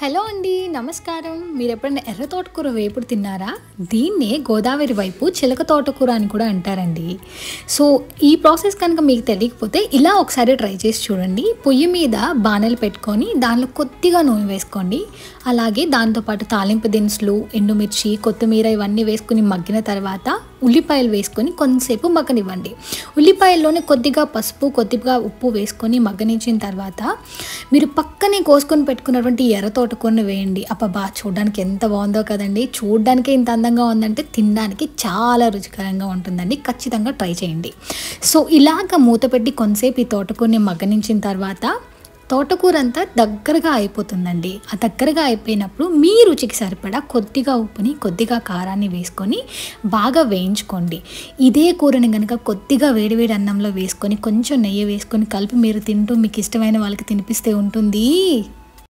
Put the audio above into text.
Hello అండి, నమస్కారం. మీరు ఎప్పుడైనా ఎర్ర తోటకూర వేపుడు తిన్నారా? దీన్నే గోదావరి వైపు చిలక తోటకూర అని కూడా అంటారండి. సో ఈ ప్రాసెస్ కనుక మీకు తెలియకపోతే ఇలా ఒకసారి ట్రై చేసి చూడండి. పొయ్యి మీద బాణలు పెట్టుకొని దానిలో కొద్దిగా నూనె వేసుకోండి. అలాగే దాంతోపాటు తాలింపు దినుసులు, ఎండుమిర్చి, కొత్తిమీర ఇవన్నీ వేసుకుని మగ్గిన తర్వాత ఉల్లిపాయలు వేసుకొని కొంతసేపు మగ్గనివ్వండి. ఉల్లిపాయల్లోనే కొద్దిగా పసుపు, కొద్దిగా ఉప్పు వేసుకొని మగ్గనించిన తర్వాత మీరు పక్కనే కోసుకొని పెట్టుకున్నటువంటి ఎర్ర తోటకూరని వేయండి. అబ్బా, చూడడానికి ఎంత బాగుందో కదండి. చూడడానికి ఇంత అందంగా ఉందంటే తినడానికి చాలా రుచికరంగా ఉంటుందండి. ఖచ్చితంగా ట్రై చేయండి. సో ఇలాగ మూత పెట్టి కొంతసేపు ఈ తోటకూరని మగ్గనించిన తర్వాత తోటకూర అంతా దగ్గరగా అయిపోతుందండి. ఆ దగ్గరగా అయిపోయినప్పుడు మీ రుచికి సరిపడా కొద్దిగా ఉప్పుని, కొద్దిగా కారాన్ని వేసుకొని బాగా వేయించుకోండి. ఇదే కూరని కనుక కొద్దిగా వేడివేడి అన్నంలో వేసుకొని కొంచెం నెయ్యి వేసుకొని కలిపి మీరు తింటూ మీకు ఇష్టమైన వాళ్ళకి తినిపిస్తే ఉంటుంది